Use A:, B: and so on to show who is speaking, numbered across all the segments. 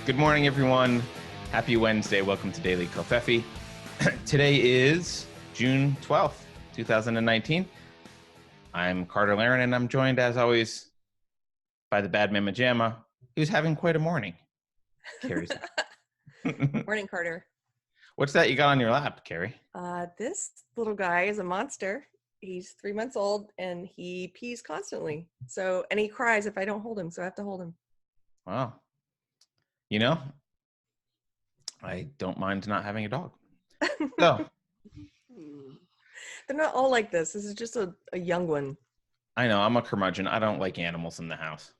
A: Good morning, everyone. Happy Wednesday. Welcome to Daily Kofefi. Today is June 12th, 2019. I'm Carter Laren, and I'm joined, as always, by the bad Mama Jamma, who's having quite a morning. Carrie's.
B: Morning, Carter.
A: What's that you got on your lap, Carrie?
B: This little guy is a monster. He's 3 months old, and he pees constantly. And he cries if I don't hold him, so I have to hold him.
A: Wow. You know, I don't mind not having a dog. So,
B: They're not all like this. This is just a young one.
A: I know, I'm a curmudgeon. I don't like animals in the house.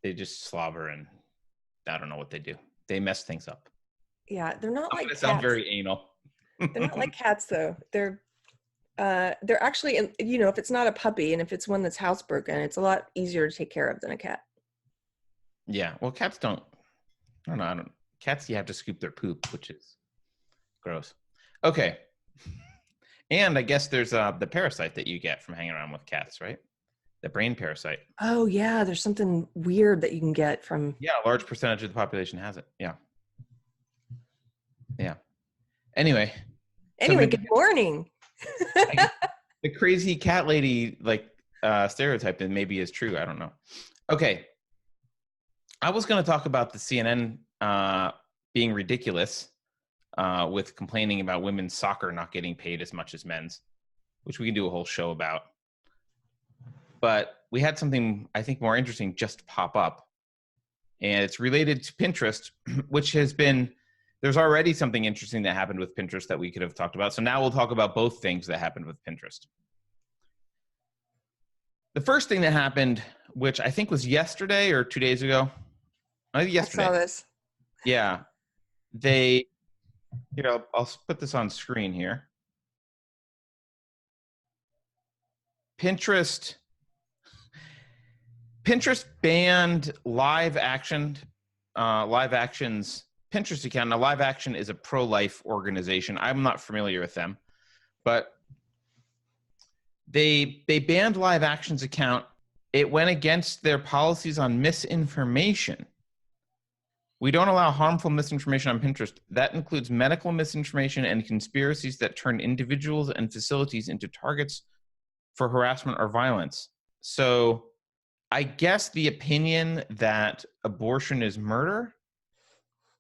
A: They just slobber and I don't know what they do. They mess things up.
B: Yeah, they're not like cats.
A: Sound very anal.
B: They're not like cats, though. They're actually, if it's not a puppy and if it's one that's housebroken, it's a lot easier to take care of than a cat.
A: Yeah, well, cats don't. I don't know. Cats, you have to scoop their poop, which is gross. Okay. And I guess there's the parasite that you get from hanging around with cats, right? The brain parasite.
B: Oh, yeah. There's something weird that you can get from.
A: Yeah, a large percentage of the population has it. Yeah. Yeah. Anyway,
B: good morning.
A: The crazy cat lady, stereotype that maybe is true. I don't know. Okay. I was going to talk about the CNN being ridiculous with complaining about women's soccer not getting paid as much as men's, which we can do a whole show about. But we had something, I think, more interesting just pop up. And it's related to Pinterest, which has been, there's already something interesting that happened with Pinterest that we could have talked about. So now we'll talk about both things that happened with Pinterest. The first thing that happened, which I think was yesterday or 2 days ago, yesterday.
B: I saw this.
A: Yeah. I'll put this on screen here. Pinterest banned Live Action's Pinterest account. Now, Live Action is a pro-life organization. I'm not familiar with them, but they banned Live Action's account. It went against their policies on misinformation. We don't allow harmful misinformation on Pinterest. That includes medical misinformation and conspiracies that turn individuals and facilities into targets for harassment or violence. So I guess the opinion that abortion is murder,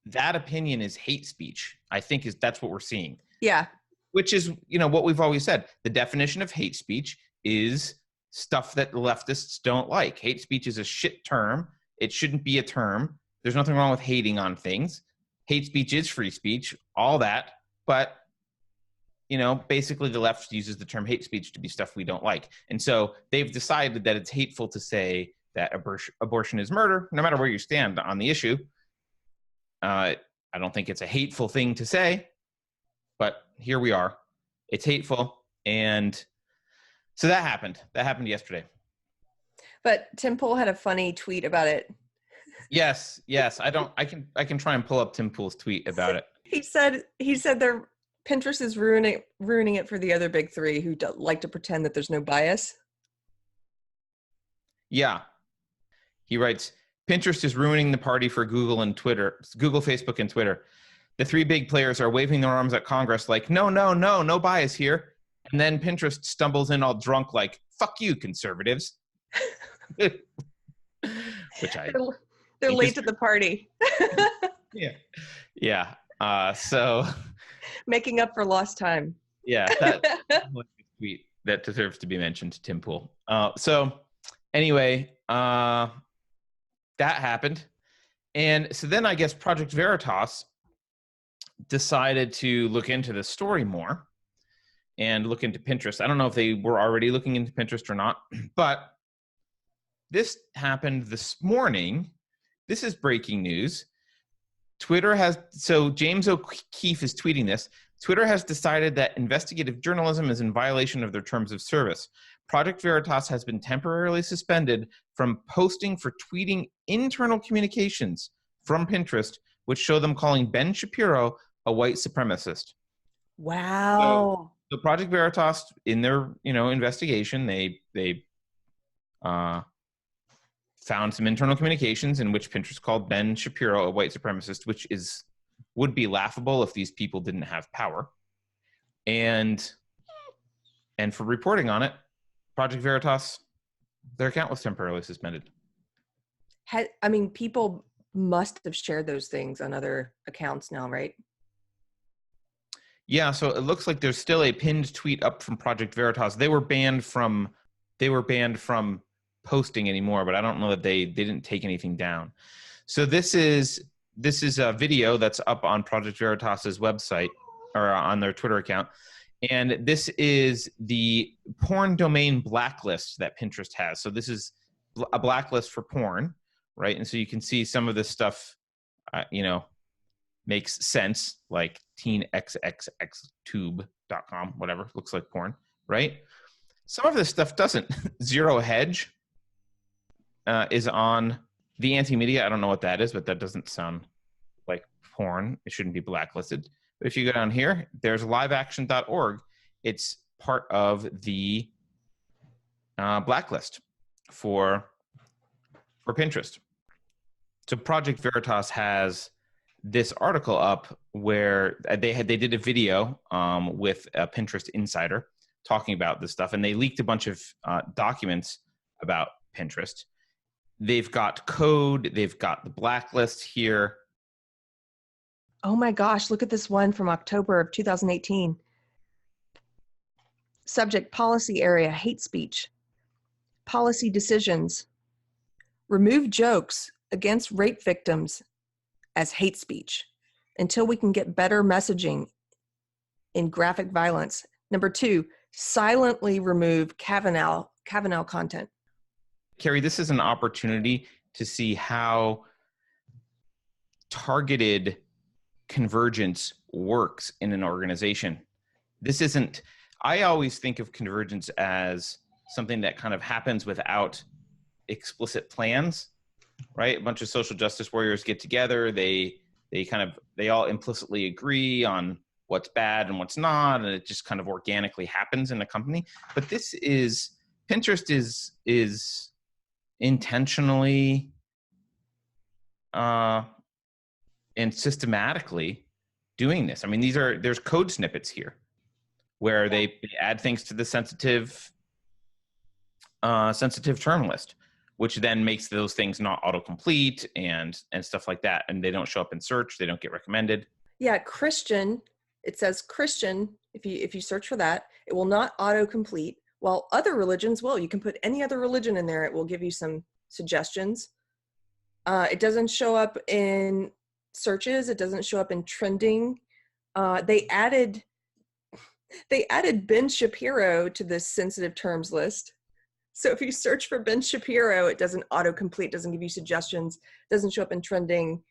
A: that opinion is hate speech. I think that's what we're seeing.
B: Yeah.
A: Which is, what we've always said. The definition of hate speech is stuff that leftists don't like. Hate speech is a shit term. It shouldn't be a term. There's nothing wrong with hating on things. Hate speech is free speech, all that. But, basically the left uses the term hate speech to be stuff we don't like. And so they've decided that it's hateful to say that abortion is murder, no matter where you stand on the issue. I don't think it's a hateful thing to say, but here we are. It's hateful. And so that happened. That happened yesterday. But
B: Tim Pool had a funny tweet about it.
A: Yes. I can try and pull up Tim Pool's tweet about it.
B: He said their Pinterest is ruining it for the other big three who like to pretend that there's no bias.
A: Yeah. He writes, Pinterest is ruining the party for Google, Facebook, and Twitter. The three big players are waving their arms at Congress like, no bias here. And then Pinterest stumbles in all drunk like, fuck you, conservatives. Which
B: They're late to the party.
A: Yeah. So
B: making up for lost time.
A: Yeah, that's a tweet that deserves to be mentioned, Tim Pool. So anyway, that happened. And so then I guess Project Veritas decided to look into the story more and look into Pinterest. I don't know if they were already looking into Pinterest or not, but this happened this morning. This is breaking news. James O'Keefe is tweeting this. Twitter has decided that investigative journalism is in violation of their terms of service. Project Veritas has been temporarily suspended from posting for tweeting internal communications from Pinterest, which show them calling Ben Shapiro a white supremacist.
B: Wow.
A: So Project Veritas, in their investigation, they found some internal communications in which Pinterest called Ben Shapiro a white supremacist, which would be laughable if these people didn't have power. And for reporting on it, Project Veritas, their account was temporarily suspended.
B: I mean, people must have shared those things on other accounts now, right?
A: Yeah, so it looks like there's still a pinned tweet up from Project Veritas. They were banned from posting anymore, but I don't know that they didn't take anything down. So this is a video that's up on Project Veritas's website, or on their Twitter account. And this is the porn domain blacklist that Pinterest has. So this is a blacklist for porn, right? And so you can see some of this stuff, makes sense, like teenxxxtube.com, whatever, looks like porn, right? Some of this stuff doesn't. Zero Hedge is on the anti-media. I don't know what that is, but that doesn't sound like porn. It shouldn't be blacklisted. But if you go down here, there's liveaction.org. It's part of the blacklist for Pinterest. So Project Veritas has this article up where they did a video with a Pinterest insider talking about this stuff, and they leaked a bunch of documents about Pinterest. They've got code, they've got the blacklist here.
B: Oh my gosh, look at this one from October of 2018. Subject: policy area, hate speech. Policy decisions: remove jokes against rape victims as hate speech until we can get better messaging in graphic violence. Number 2, silently remove Kavanaugh content.
A: Carrie, this is an opportunity to see how targeted convergence works in an organization. This isn't, I always think of convergence as something that kind of happens without explicit plans, right? A bunch of social justice warriors get together, they all implicitly agree on what's bad and what's not, and it just kind of organically happens in a company. But Pinterest is intentionally and systematically doing this. I mean, there's code snippets here where they add things to the sensitive term list, which then makes those things not autocomplete and stuff like that. And they don't show up in search. They don't get recommended.
B: Yeah, Christian, it says Christian. If you search for that, it will not autocomplete. While other religions will. You can put any other religion in there. It will give you some suggestions. It doesn't show up in searches. It doesn't show up in trending. They added Ben Shapiro to this sensitive terms list. So if you search for Ben Shapiro, it doesn't autocomplete, doesn't give you suggestions, doesn't show up in trending,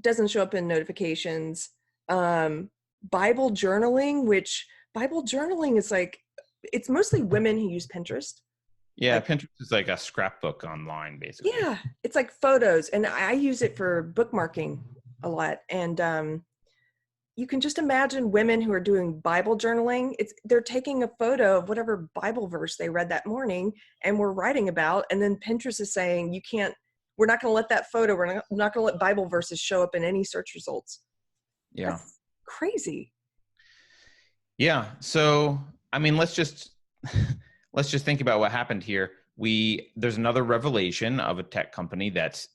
B: doesn't show up in notifications. Bible journaling is like, it's mostly women who use Pinterest.
A: Yeah, like, Pinterest is like a scrapbook online, basically.
B: Yeah, it's like photos, and I use it for bookmarking a lot. And you can just imagine women who are doing Bible journaling. They're taking a photo of whatever Bible verse they read that morning and we're writing about, and then Pinterest is saying, we're not going to let that photo, we're not going to let Bible verses show up in any search results.
A: Yeah.
B: That's crazy.
A: Yeah. So, I mean, let's just think about what happened here. There's another revelation of a tech company that's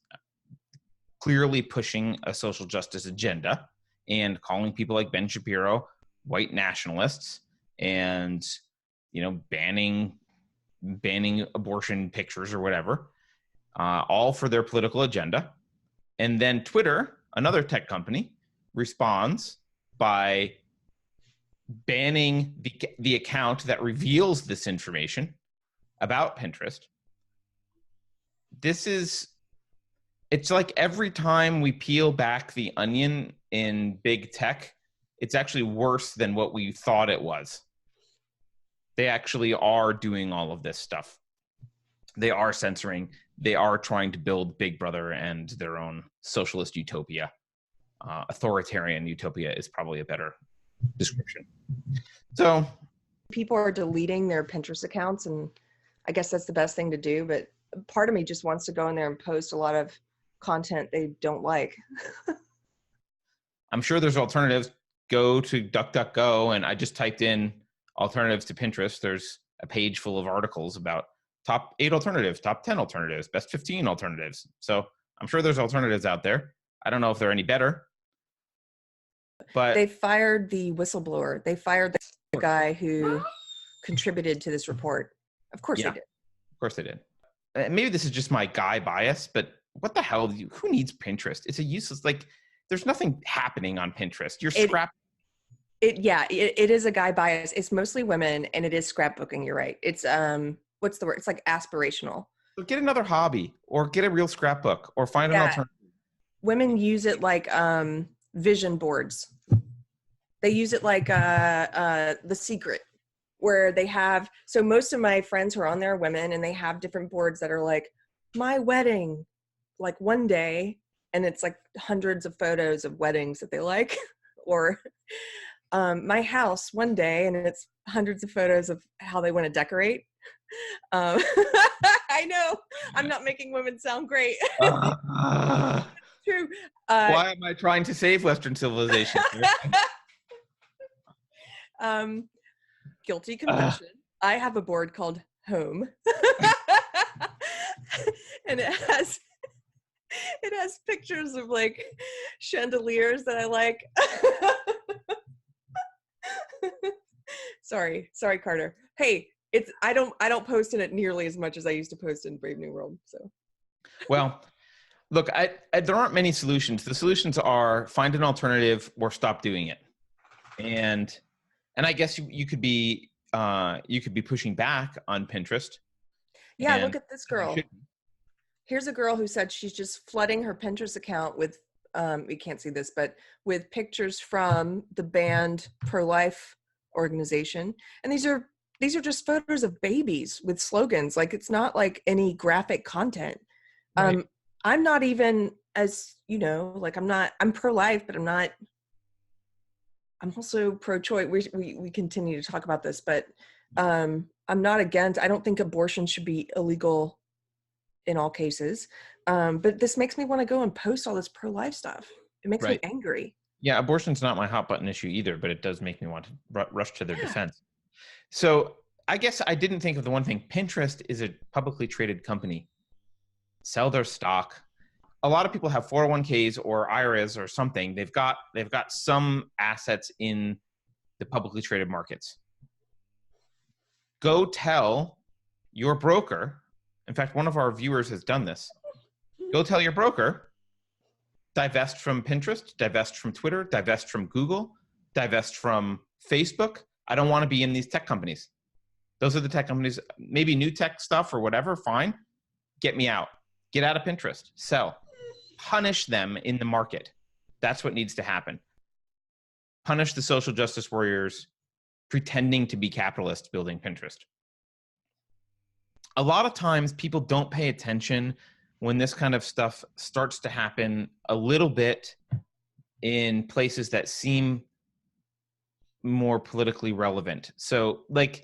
A: clearly pushing a social justice agenda and calling people like Ben Shapiro white nationalists, and banning abortion pictures or whatever, all for their political agenda. And then Twitter, another tech company, responds by banning the account that reveals this information about Pinterest. It's like every time we peel back the onion in big tech, it's actually worse than what we thought it was. They actually are doing all of this stuff. They are censoring. They are trying to build Big Brother and their own socialist utopia. Authoritarian utopia is probably a better description. So
B: people are deleting their Pinterest accounts, and I guess that's the best thing to do, but part of me just wants to go in there and post a lot of content they don't like.
A: I'm sure there's alternatives. Go to DuckDuckGo, and I just typed in alternatives to Pinterest. There's a page full of articles about top 8 alternatives, top 10 alternatives, best 15 alternatives. So I'm sure there's alternatives out there. I don't know if they're any better, but
B: They fired the whistleblower. They fired the guy who contributed to this report. Of course they did.
A: Of course they did. Maybe this is just my guy bias, but what the hell? Who needs Pinterest? It's a useless, like, there's nothing happening on Pinterest. You're scrap.
B: It is a guy bias. It's mostly women, and it is scrapbooking. You're right. It's what's the word? It's like aspirational.
A: So get another hobby, or get a real scrapbook, or find an alternative.
B: Women use it like vision boards. They use it like The Secret, where they have, so most of my friends who are on there are women, and they have different boards that are like, my wedding, like one day, and it's like hundreds of photos of weddings that they like, or my house one day, and it's hundreds of photos of how they want to decorate. I know, I'm not making women sound great. True.
A: Why am I trying to save Western civilization?
B: Guilty confession. I have a board called Home. And it has pictures of like chandeliers that I like. Sorry, Carter. Hey, I don't post in it nearly as much as I used to post in Brave New World. So,
A: well, look, there aren't many solutions. The solutions are find an alternative or stop doing it. And I guess you could be pushing back on Pinterest.
B: Yeah, look at this girl. Here's a girl who said she's just flooding her Pinterest account with, you can't see this, but with pictures from the banned pro-life organization. And these are just photos of babies with slogans. Like, it's not like any graphic content. Right. I'm not even, as you know, like I'm pro-life, but I'm also pro-choice. We continue to talk about this, but I'm not against, I don't think abortion should be illegal in all cases. But this makes me want to go and post all this pro-life stuff. It makes me angry.
A: Yeah, abortion's not my hot button issue either, but it does make me want to rush to their defense. So I guess I didn't think of the one thing. Pinterest is a publicly traded company. Sell their stock. A lot of people have 401ks or IRAs or something. They've got some assets in the publicly traded markets. Go tell your broker. In fact, one of our viewers has done this. Go tell your broker, divest from Pinterest, divest from Twitter, divest from Google, divest from Facebook. I don't want to be in these tech companies. Those are the tech companies. Maybe new tech stuff or whatever, fine. Get me out. Get out of Pinterest. Sell. Punish them in the market. That's what needs to happen. Punish the social justice warriors pretending to be capitalists building Pinterest. A lot of times people don't pay attention when this kind of stuff starts to happen a little bit in places that seem more politically relevant. So, like,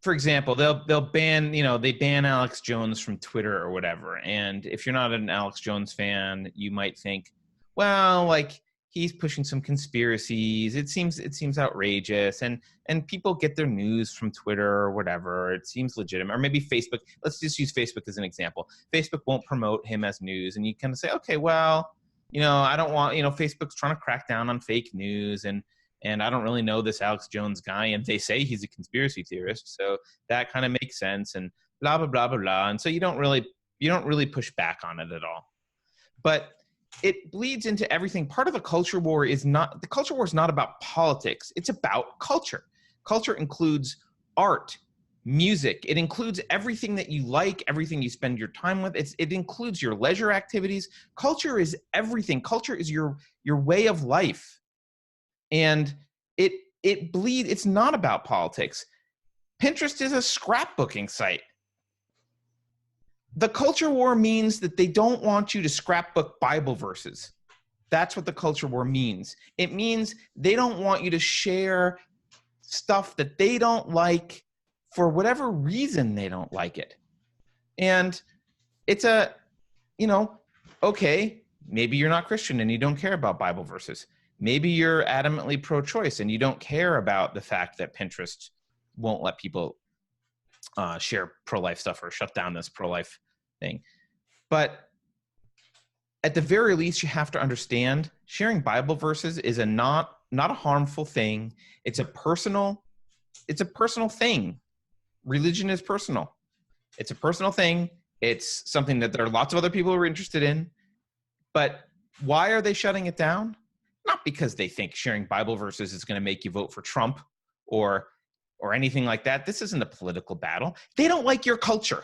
A: for example, they'll ban, they ban Alex Jones from Twitter or whatever. And if you're not an Alex Jones fan, you might think, well, like, he's pushing some conspiracies. It seems outrageous, and people get their news from Twitter or whatever. It seems legitimate. Or maybe Facebook. Let's just use Facebook as an example. Facebook won't promote him as news, and you kind of say, okay, well, I don't want, Facebook's trying to crack down on fake news, and I don't really know this Alex Jones guy, and they say he's a conspiracy theorist, so that kind of makes sense, and blah blah blah blah blah. And so you don't really push back on it at all, but it bleeds into everything. Part of the culture war is not about politics. It's about culture. Culture includes art, music. It includes everything that you like, everything you spend your time with. It includes your leisure activities. Culture is everything. Culture is your way of life. And it's not about politics. Pinterest is a scrapbooking site. The culture war means that they don't want you to scrapbook Bible verses. That's what the culture war means. It means they don't want you to share stuff that they don't like for whatever reason they don't like it. And it's a, you know, okay, maybe you're not Christian and you don't care about Bible verses. Maybe you're adamantly pro-choice and you don't care about the fact that Pinterest won't let people share pro-life stuff or shut down this pro-life thing. But at the very least, you have to understand sharing Bible verses is not a harmful thing. It's a personal thing. Religion is personal. It's a personal thing. It's something that there are lots of other people who are interested in. But why are they shutting it down? Not because they think sharing Bible verses is going to make you vote for Trump or anything like that. This isn't a political battle. They don't like your culture.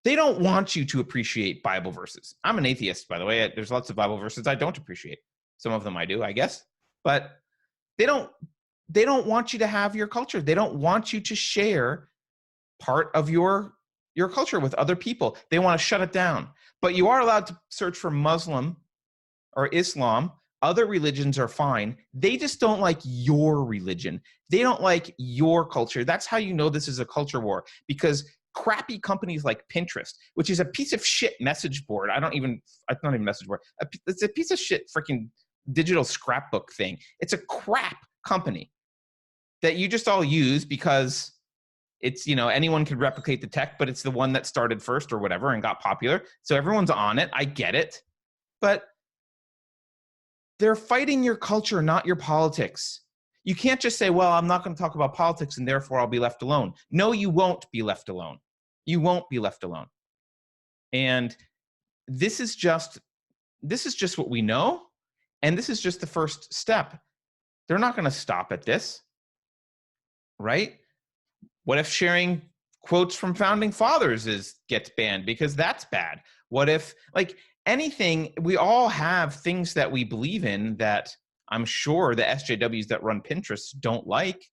A: They don't want you to appreciate Bible verses. I'm an atheist, by the way. There's lots of Bible verses I don't appreciate. Some of them I do, I guess. But they don't want you to have your culture. They don't want you to share part of your culture with other people. They want to shut it down. But you are allowed to search for Muslim or Islam. Other religions are fine. They just don't like your religion. They don't like your culture. That's how you know this is a culture war, because crappy companies like Pinterest, which is a piece of shit message board. It's not even message board. It's a piece of shit freaking digital scrapbook thing. It's a crap company that you just all use because it's, you know, anyone could replicate the tech, but it's the one that started first or whatever and got popular. So everyone's on it. I get it. But they're fighting your culture, not your politics. You can't just say, well, I'm not going to talk about politics and therefore I'll be left alone. No, you won't be left alone. You won't be left alone. And this is just what we know. And this is just the first step. They're not going to stop at this, right? What if sharing quotes from founding fathers gets banned because that's bad? What if, like, anything, we all have things that we believe in that I'm sure the SJWs that run Pinterest don't like.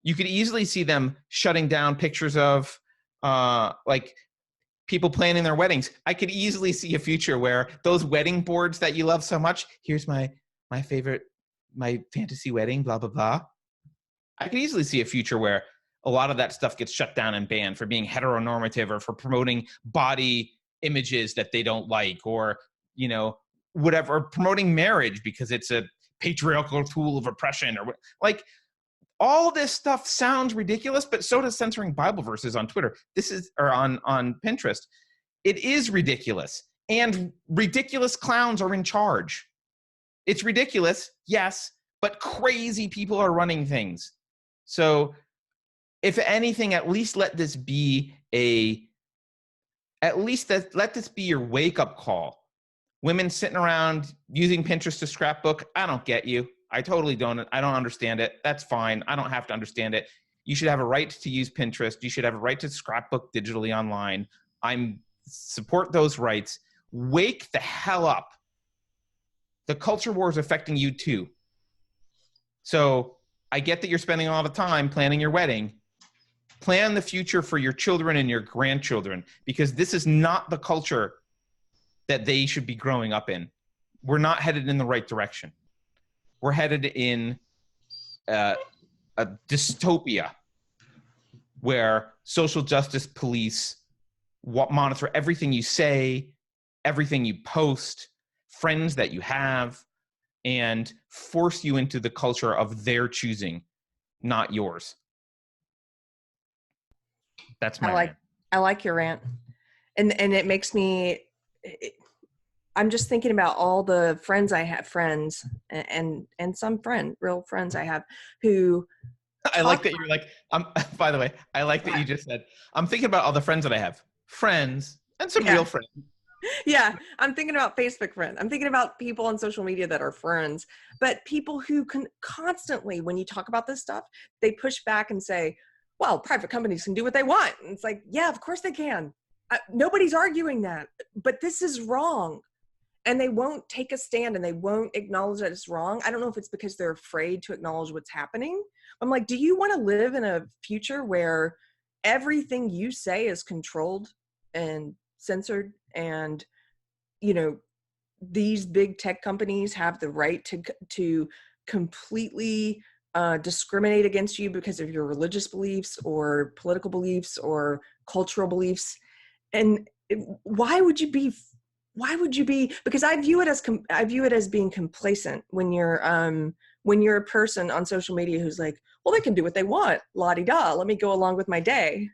A: You could easily see them shutting down pictures of like people planning their weddings. I could easily see a future where those wedding boards that you love so much, here's my favorite, my fantasy wedding, blah, blah, blah. I could easily see a future where a lot of that stuff gets shut down and banned for being heteronormative or for promoting body images that they don't like, or, you know, whatever, promoting marriage because it's a patriarchal tool of oppression, or like, all this stuff sounds ridiculous, but so does censoring Bible verses on Twitter. Or on Pinterest. It is ridiculous, and ridiculous clowns are in charge. It's ridiculous, yes, but crazy people are running things. So if anything, at least let this be let this be your wake-up call. Women sitting around using Pinterest to scrapbook, I don't get you. I totally don't. I don't understand it. That's fine. I don't have to understand it. You should have a right to use Pinterest. You should have a right to scrapbook digitally online. I support those rights. Wake the hell up. The culture war is affecting you too. So I get that you're spending a lot of time planning your wedding. Plan the future for your children and your grandchildren, because this is not the culture that they should be growing up in. We're not headed in the right direction. We're headed in a dystopia where social justice police monitor everything you say, everything you post, friends that you have, and force you into the culture of their choosing, not yours. That's my rant.
B: I like your rant. And it makes me, I'm just thinking about all the friends I have, and some real friends I have who.
A: I like that you're like, by the way, I like that you just said, I'm thinking about all the friends that I have. Friends and some real friends.
B: Yeah, I'm thinking about Facebook friends. I'm thinking about people on social media that are friends, but people who can constantly, when you talk about this stuff, they push back and say, well, private companies can do what they want. And it's like, yeah, of course they can. Nobody's arguing that, but this is wrong. And they won't take a stand and they won't acknowledge that it's wrong. I don't know if it's because they're afraid to acknowledge what's happening. I'm like, do you want to live in a future where everything you say is controlled and censored, and, you know, these big tech companies have the right to completely discriminate against you because of your religious beliefs or political beliefs or cultural beliefs? and why would you be, because I view it as being complacent when you're a person on social media who's like, well, they can do what they want, la-di-da, let me go along with my day.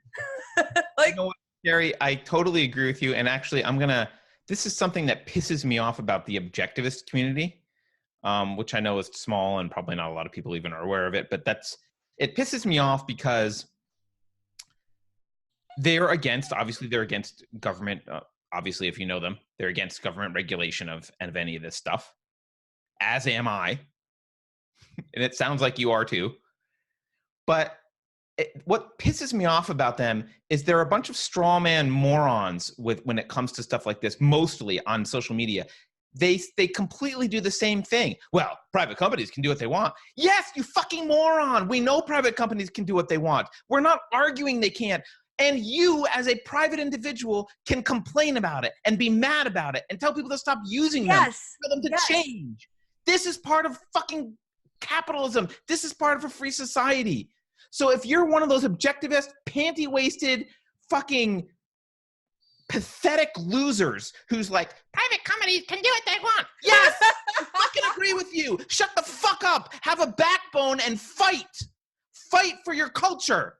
B: Like,
A: You know what, Gary, I totally agree with you. And actually, this is something that pisses me off about the objectivist community, which I know is small and probably not a lot of people even are aware of it, but it pisses me off because they're against government. Obviously, if you know them, they're against government regulation of any of this stuff, as am I. And it sounds like you are too. But what pisses me off about them is they're a bunch of straw man morons when it comes to stuff like this, mostly on social media. They completely do the same thing. Well, private companies can do what they want. Yes, you fucking moron. We know private companies can do what they want. We're not arguing they can't. And you, as a private individual, can complain about it and be mad about it and tell people to stop using them, for them to change. This is part of fucking capitalism. This is part of a free society. So if you're one of those objectivist, panty-waisted, fucking pathetic losers who's like, private companies can do what they want. Yes, I fucking agree with you. Shut the fuck up. Have a backbone and fight. Fight for your culture.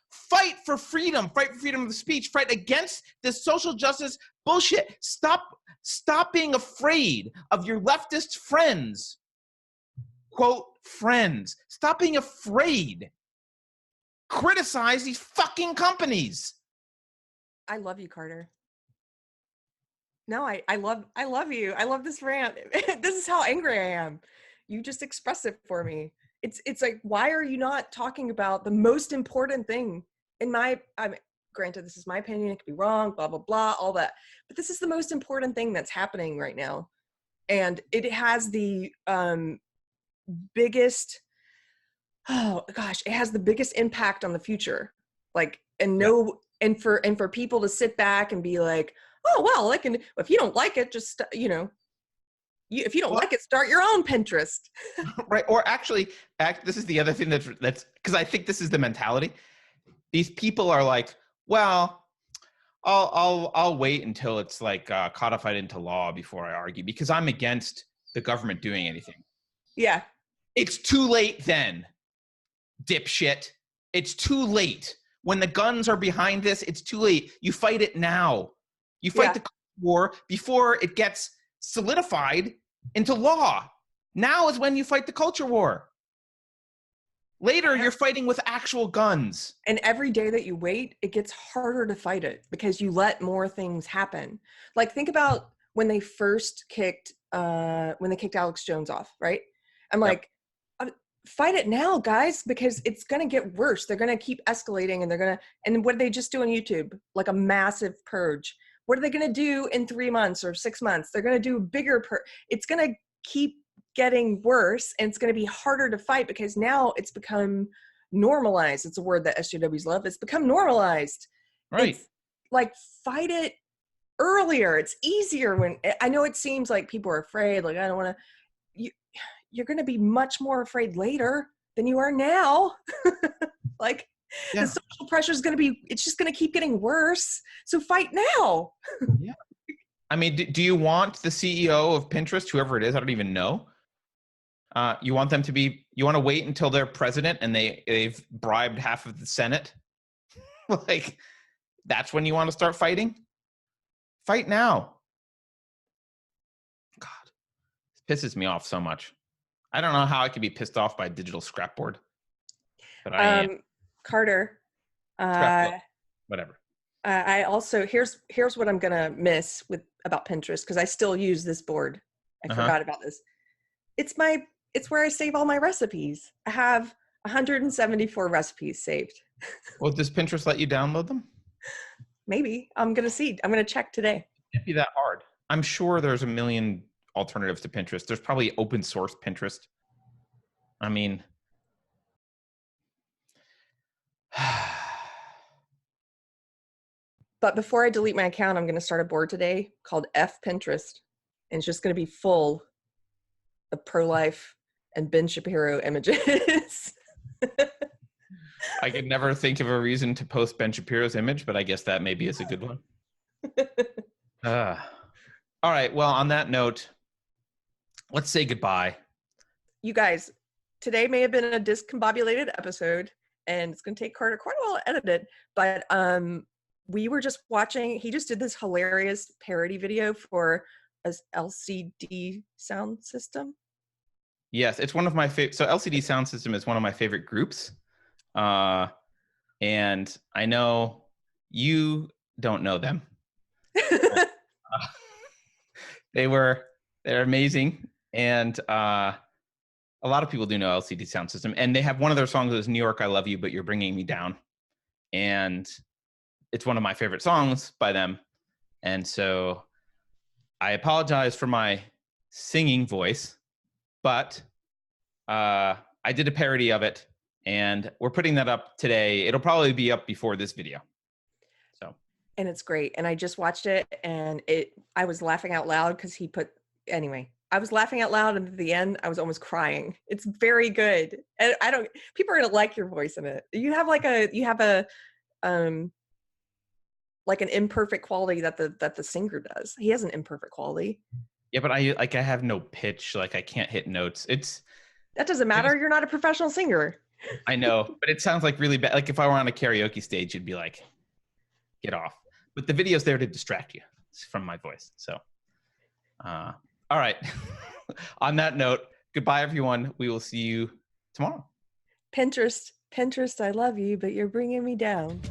A: Fight for freedom. Fight for freedom of speech. Fight against this social justice bullshit. Stop being afraid of your leftist friends. Quote, friends. Stop being afraid. Criticize these fucking companies.
B: I love you, Carter. No, I love you. I love this rant. This is how angry I am. You just express it for me. It's like, why are you not talking about the most important thing granted, this is my opinion, it could be wrong, blah, blah, blah, all that. But this is the most important thing that's happening right now. And it has the biggest, it has the biggest impact on the future. Like, and for people to sit back and be like, oh, well, if you don't like it, just, if you don't like it, start your own Pinterest.
A: Right. Or actually, this is the other thing that's because I think this is the mentality. These people are like, well, I'll wait until it's like codified into law before I argue because I'm against the government doing anything.
B: Yeah.
A: It's too late then, dipshit. It's too late. When the guns are behind this, it's too late. You fight it now. You fight the war before it gets solidified into law. Now is when you fight the culture war. Later, you're fighting with actual guns. And
B: every day that you wait, it gets harder to fight it because you let more things happen. Like, think about when they first kicked Alex Jones off, right? I'm like, fight it now, guys, because it's going to get worse. They're going to keep escalating and what did they just do on YouTube? Like a massive purge. What are they going to do in 3 months or 6 months? They're going to do a bigger purge. It's going to keep getting worse and it's going to be harder to fight because now it's become normalized. It's a word that SJWs love. It's become normalized.
A: Right.
B: It's like, fight it earlier. It's easier when, I know it seems like people are afraid, like, I don't want to, you're going to be much more afraid later than you are now. Like, the social pressure is going to be, it's just going to keep getting worse. So fight now.
A: Yeah. I mean, do you want the CEO of Pinterest, whoever it is, I don't even know. You want to wait until they're president and they've bribed half of the Senate? Like, that's when you want to start fighting? Fight now. God, this pisses me off so much. I don't know how I could be pissed off by a digital scrapboard. But I am.
B: Carter.
A: Whatever.
B: I also, here's what I'm going to miss about Pinterest, because I still use this board. I forgot about this. It's where I save all my recipes. I have 174 recipes saved.
A: Well, does Pinterest let you download them?
B: Maybe. I'm going to see. I'm going to check today.
A: It can't be that hard. I'm sure there's a million alternatives to Pinterest. There's probably open source Pinterest. I mean,
B: but before I delete my account, I'm going to start a board today called F Pinterest. And it's just going to be full of pro-life and Ben Shapiro images.
A: I could never think of a reason to post Ben Shapiro's image, but I guess that maybe is a good one. Uh, all right. Well, on that note, let's say goodbye.
B: You guys, today may have been a discombobulated episode, and it's going to take Carter quite a while to edit it, but we were just watching, he just did this hilarious parody video for a LCD sound system.
A: Yes, it's one of my favorite. So LCD Sound System is one of my favorite groups. And I know you don't know them. They're amazing. And a lot of people do know LCD Sound System. And they have one of their songs is New York, I Love You, But You're Bringing Me Down. And it's one of my favorite songs by them. And so I apologize for my singing voice, but I did a parody of it, and we're putting that up today. It'll probably be up before this video. So,
B: and it's great. And I just watched it, and I was laughing out loud because I was laughing out loud, and at the end, I was almost crying. It's very good. And people are gonna like your voice in it. You have like an imperfect quality that the singer does. He has an imperfect quality.
A: Yeah, but I have no pitch. Like I can't hit notes.
B: That doesn't matter. You're not a professional singer.
A: I know, but it sounds like really bad. Like if I were on a karaoke stage, you'd be like, get off. But the video's there to distract you from my voice. So, all right. On that note, goodbye, everyone. We will see you tomorrow.
B: Pinterest, I love you, but you're bringing me down.